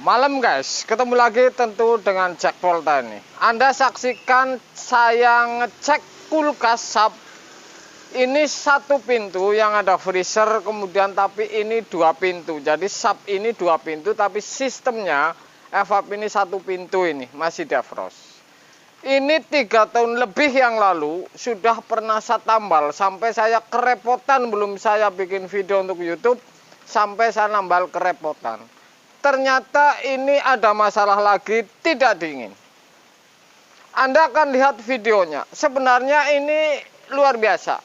Malam guys, ketemu lagi tentu dengan Jack Volta ini. Anda saksikan saya ngecek kulkas sub. Ini satu pintu yang ada freezer, kemudian tapi ini dua pintu. Jadi sub ini dua pintu, tapi sistemnya evap ini satu pintu ini masih defrost. Ini 3 tahun lebih yang lalu sudah pernah saya tambal sampai saya kerepotan, belum saya bikin video untuk YouTube sampai saya nambal kerepotan. Ternyata ini ada masalah lagi, tidak dingin. Anda akan lihat videonya. Sebenarnya ini luar biasa.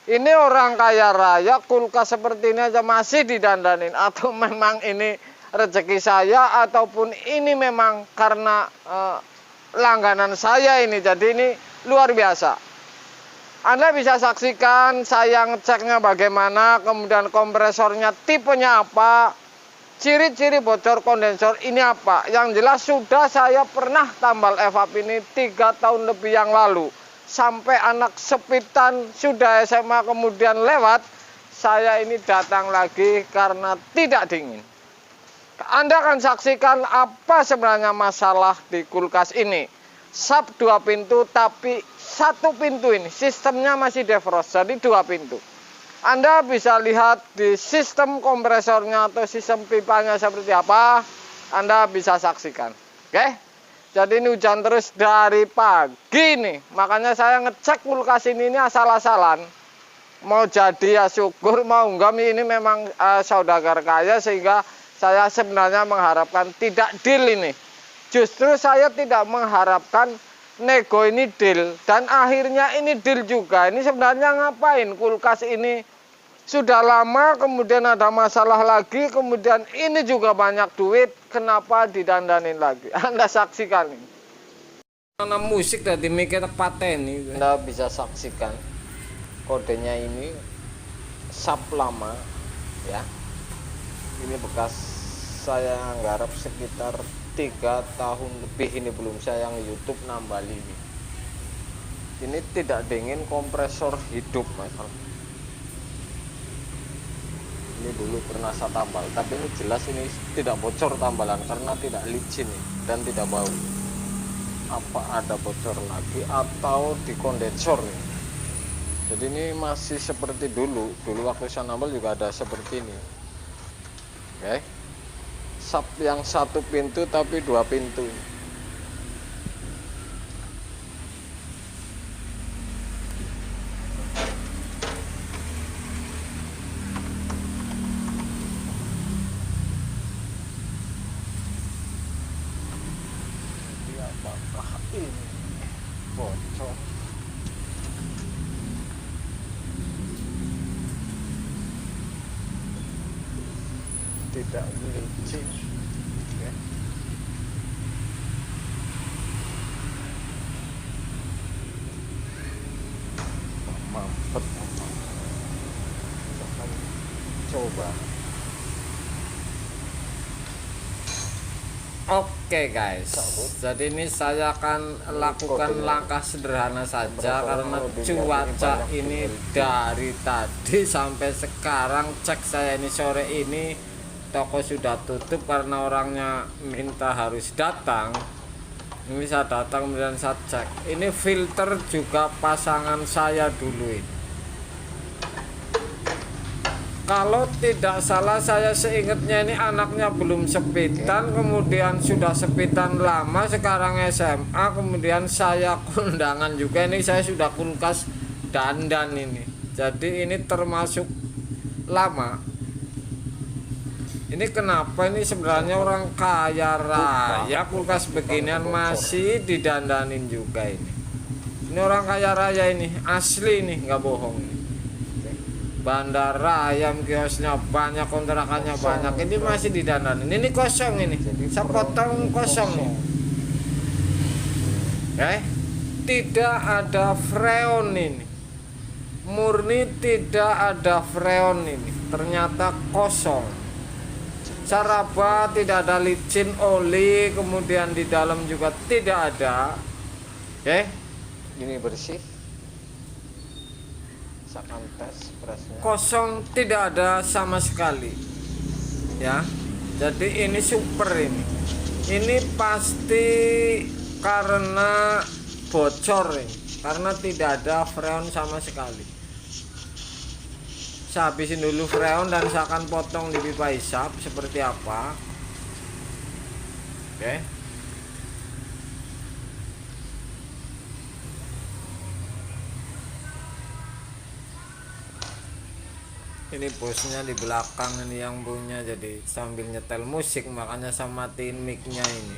Ini orang kaya raya kulkas seperti ini aja masih didandanin. Atau memang ini rezeki saya, ataupun ini memang karena langganan saya ini. Jadi ini luar biasa. Anda bisa saksikan saya ngeceknya bagaimana, kemudian kompresornya tipenya apa, ciri-ciri bocor kondensor ini apa. Yang jelas sudah saya pernah tambal evap ini 3 tahun lebih yang lalu. Sampai anak sepitan sudah SMA kemudian lewat, saya ini datang lagi karena tidak dingin. Anda akan saksikan apa sebenarnya masalah di kulkas ini. Sub 2 pintu tapi satu pintu ini sistemnya masih defrost, jadi 2 pintu. Anda bisa lihat di sistem kompresornya atau sistem pipanya seperti apa, Anda bisa saksikan. Oke? Jadi ini hujan terus dari pagi nih. Makanya saya ngecek kulkas ini asal-asalan. Mau jadi ya syukur, mau enggak ini memang saudagar kaya, sehingga saya sebenarnya mengharapkan tidak deal ini. Justru saya tidak mengharapkan nego ini deal, dan akhirnya ini deal juga. Ini sebenarnya ngapain kulkas ini sudah lama, kemudian ada masalah lagi, kemudian ini juga banyak duit, kenapa didandanin lagi? Anda saksikan ini. Karena musik tadi mikir paten ini. Anda bisa saksikan kodenya ini sub lama ya. Ini bekas saya nggarap sekitar 3 tahun lebih ini, belum saya yang YouTube nambah ini. Ini tidak dingin, kompresor hidup masalah. Ini dulu pernah saya tambal, tapi ini jelas ini tidak bocor tambalan karena tidak licin dan tidak bau. Apa ada bocor lagi atau di kondensor nih? Jadi ini masih seperti dulu waktu saya nambal juga ada seperti ini. Oke. Sub yang satu pintu tapi 2 pintu. Jadi apakah ini bocor? Tidak licin. Oke. Mampet. Coba. Oke guys, jadi ini saya akan lakukan langkah sederhana saja karena cuaca ini dari tadi sampai sekarang, cek saya ini sore ini toko sudah tutup karena orangnya minta harus datang. Ini saya datang kemudian saya cek. Ini filter juga pasangan saya dulu ini. Kalau tidak salah saya seingatnya ini anaknya belum sepitan, kemudian sudah sepitan lama, sekarang SMA, kemudian saya kondangan juga, ini saya sudah kulkas dandan ini. Jadi ini termasuk lama. Ini kenapa ini sebenarnya orang kaya raya kulkas beginian masih didandanin juga ini. Ini orang kaya raya ini, asli ini, nggak bohong ini. Bandara ayam, kiosnya banyak, kontrakannya banyak, ini masih didandanin. Ini kosong ini, saya potong kosong nih. Tidak ada freon ini, murni tidak ada freon ini, ternyata kosong. Caraba tidak ada licin oli, kemudian di dalam juga tidak ada. Ini bersih. Misalkan tes presnya Kosong, tidak ada sama sekali ya. Jadi ini super ini pasti karena bocor ini, karena tidak ada freon sama sekali. Saya habisin dulu freon dan saya akan potong di pipa hisap seperti apa. Oke. Ini bosnya di belakang ini yang punya, jadi sambil nyetel musik makanya saya matiin mic-nya ini.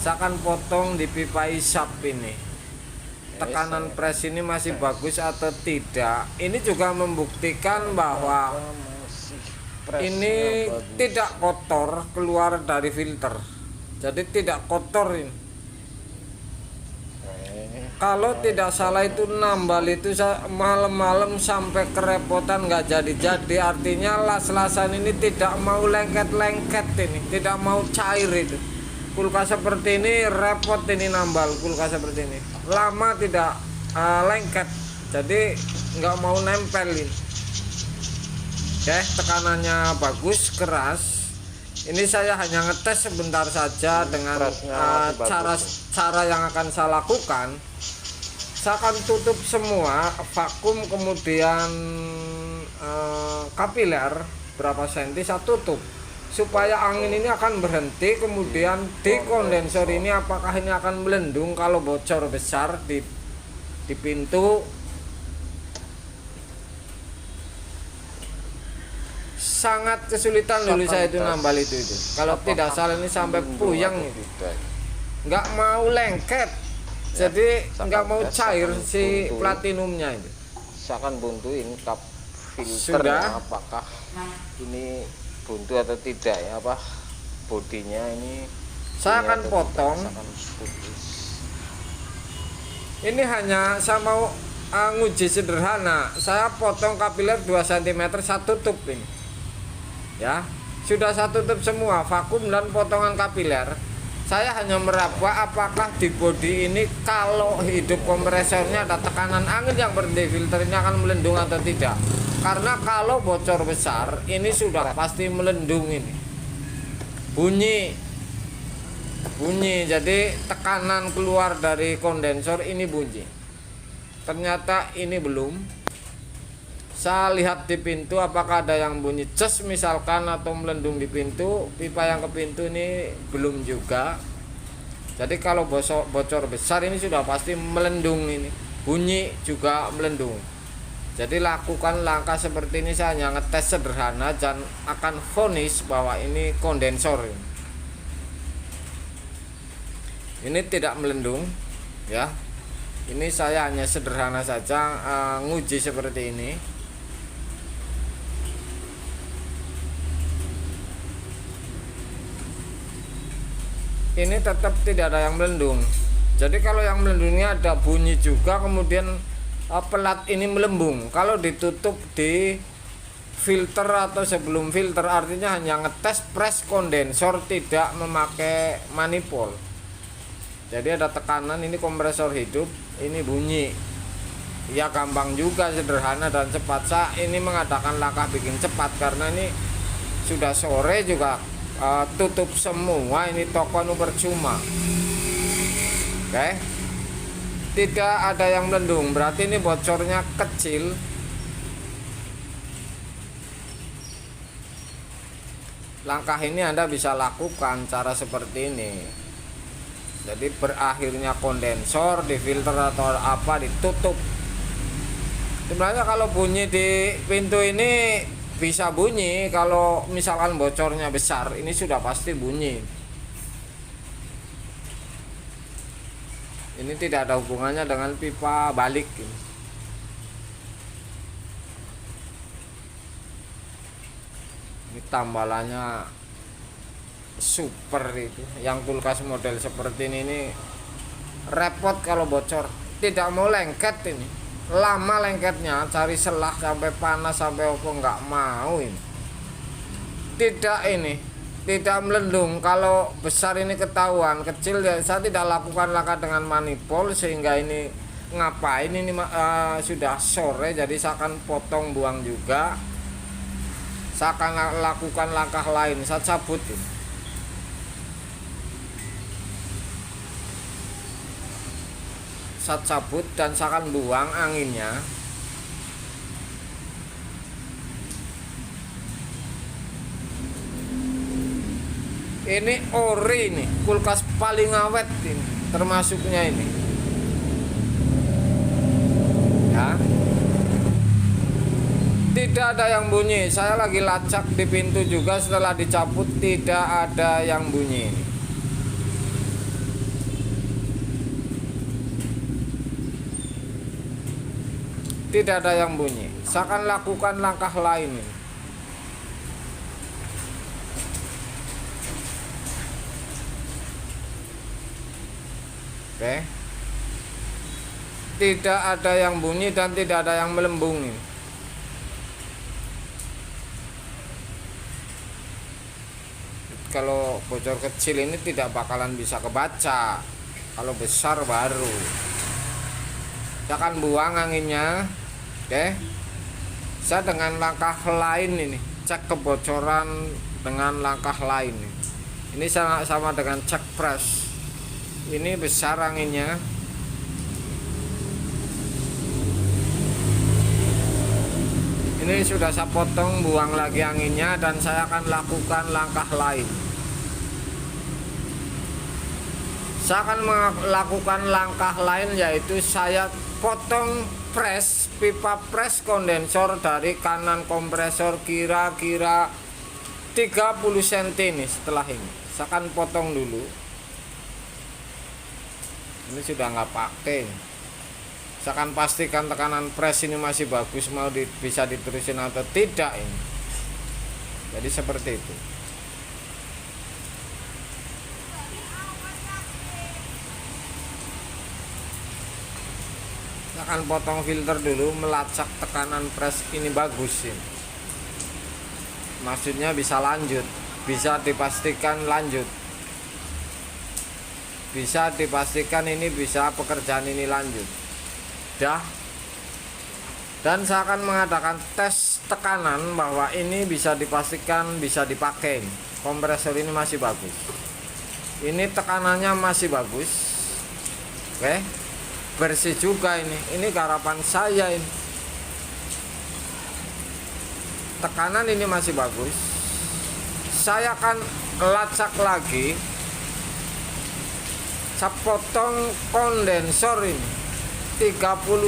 Saya akan potong di pipa hisap ini. Tekanan pres ini masih bagus atau tidak. Ini juga membuktikan bahwa ini tidak kotor keluar dari filter. Jadi tidak kotor ini. Kalau tidak salah itu nambal itu malam-malam sampai kerepotan nggak jadi-jadi, artinya las-lasan ini tidak mau lengket-lengket ini, tidak mau cair itu. Kulkas seperti ini repot ini nambal, kulkas seperti ini lama tidak lengket, jadi nggak mau nempel ini. Oke, tekanannya bagus, keras. Ini saya hanya ngetes sebentar saja dengan cara yang akan saya lakukan. Saya akan tutup semua, vakum, kemudian kapiler berapa senti saya tutup supaya angin ini akan berhenti, kemudian di kondensor ini apakah ini akan melendung kalau bocor besar di pintu. Sangat kesulitan dulu saya itu nambal itu. Kalau tidak salah ini sampai puyeng itu, nggak mau lengket, jadi nggak mau cair si platinumnya itu. Saya akan buntuin kap filter apakah ini buntu atau tidak ya, apa bodinya ini. Saya akan potong. Ini hanya saya mau nguji sederhana. Saya potong kapiler 2 cm, saya tutup ini. Ya, sudah saya tutup semua, vakum dan potongan kapiler. Saya hanya meraba apakah di bodi ini kalau hidup kompresornya ada tekanan angin yang berhenti, filter ini akan melendung atau tidak. Karena kalau bocor besar ini sudah pasti melendung ini. Bunyi, jadi tekanan keluar dari kondensor ini bunyi. Ternyata ini belum. Saya lihat di pintu apakah ada yang bunyi ces misalkan atau melendung di pintu. Pipa yang ke pintu ini belum juga. Jadi kalau bocor besar ini sudah pasti melendung ini. Bunyi juga melendung. Jadi lakukan langkah seperti ini, saya hanya ngetes sederhana dan akan vonis bahwa ini kondensor. Ini tidak melendung ya. Ini saya hanya sederhana saja nguji seperti ini. Ini tetap tidak ada yang melendung. Jadi kalau yang melendungnya ada bunyi juga, kemudian pelat ini melembung. Kalau ditutup di filter atau sebelum filter, artinya hanya ngetes pres kondensor, tidak memakai manifold. Jadi ada tekanan, ini kompresor hidup, ini bunyi. Ya gampang juga, sederhana dan cepat. Saya ini mengadakan langkah bikin cepat karena ini sudah sore juga. Tutup semua ini toko percuma. Oke, tidak ada yang melendung, berarti ini bocornya kecil. Langkah ini Anda bisa lakukan cara seperti ini. Jadi berakhirnya kondensor di filter atau apa ditutup. Sebenarnya kalau bunyi di pintu ini bisa bunyi, kalau misalkan bocornya besar ini sudah pasti bunyi. Ini tidak ada hubungannya dengan pipa balik. Ini tambalannya super itu. Yang kulkas model seperti ini repot kalau bocor, tidak mau lengket ini. Lama lengketnya, cari selah sampai panas sampai apa nggak mau ini. Tidak melendung. Kalau besar ini ketahuan, kecil ya saya tidak lakukan langkah dengan manifold sehingga ini ngapain ini sudah sore, jadi saya akan potong buang juga. Saya akan lakukan langkah lain, saya cabut ini. Saya cabut dan saya akan buang anginnya. Ini ori nih, kulkas paling awet ini, termasuknya ini. Ya. Tidak ada yang bunyi. Saya lagi lacak di pintu juga, setelah dicabut tidak ada yang bunyi ini. Tidak ada yang bunyi. Saya akan lakukan langkah lain ini. Oke. Tidak ada yang bunyi dan tidak ada yang melembung ini. Kalau bocor kecil ini tidak bakalan bisa kebaca. Kalau besar baru. Saya akan buang anginnya. Oke. Saya dengan langkah lain ini, cek kebocoran dengan langkah lain. Ini sama dengan cek press. Ini besar anginnya. Ini sudah saya potong, buang lagi anginnya, dan saya akan lakukan langkah lain. Saya akan melakukan langkah lain, yaitu saya potong press, pipa press kondensor dari kanan kompresor kira-kira 30 cm nih. Setelah ini saya akan potong dulu. Ini sudah nggak pakai. Saya akan pastikan tekanan press ini masih bagus, mau bisa diterusin atau tidak ini. Jadi seperti itu. Saya akan potong filter dulu, melacak tekanan press ini bagus ini. Maksudnya bisa lanjut, bisa dipastikan lanjut. Bisa dipastikan ini bisa pekerjaan ini lanjut. Dah. Dan saya akan mengadakan tes tekanan bahwa ini bisa dipastikan bisa dipakai. Kompresor ini masih bagus. Ini tekanannya masih bagus. Oke. Bersih juga ini. Ini garapan saya ini. Tekanan ini masih bagus. Saya akan lacak lagi. Saya potong kondensor ini 30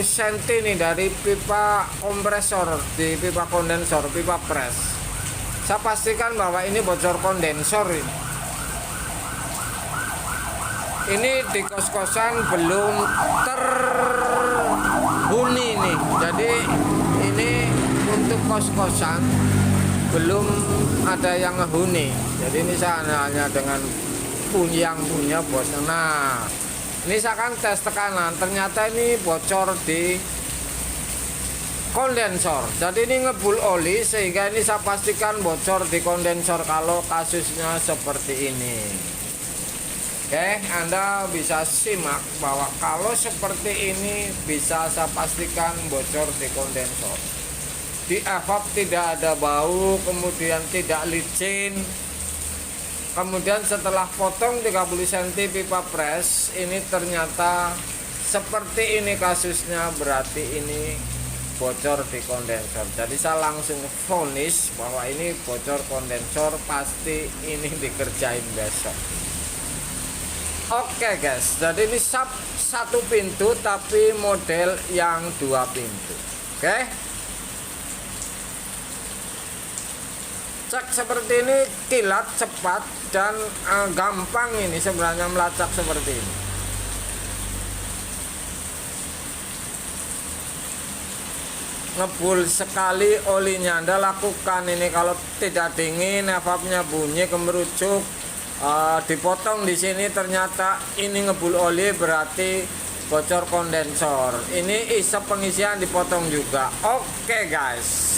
cm ini dari pipa kompresor, di pipa kondensor, pipa press. Saya pastikan bahwa ini bocor kondensor ini. Ini di kos-kosan belum terhuni nih. Jadi ini untuk kos-kosan belum ada yang ngehuni. Jadi ini saya hanya dengan yang punya bos. Nah, ini saya akan tes tekanan. Ternyata ini bocor di kondensor. Jadi ini ngebul oli, sehingga ini saya pastikan bocor di kondensor kalau kasusnya seperti ini. Oke, Anda bisa simak bahwa kalau seperti ini bisa saya pastikan bocor di kondensor. Di evap tidak ada bau, kemudian tidak licin. Kemudian setelah potong 30 cm pipa press, ini ternyata seperti ini kasusnya, berarti ini bocor di kondensor. Jadi saya langsung vonis bahwa ini bocor kondensor, pasti ini dikerjain besok. Oke guys, jadi ini sub satu pintu tapi model yang 2 pintu. Oke. Cek seperti ini kilat, cepat, dan gampang ini sebenarnya melacak seperti ini. Ngebul sekali olinya, Anda lakukan ini. Kalau tidak dingin, evapnya bunyi kemerucuk, dipotong di sini ternyata ini ngebul oli, berarti bocor kondensor. Ini isap pengisian dipotong juga. Oke guys.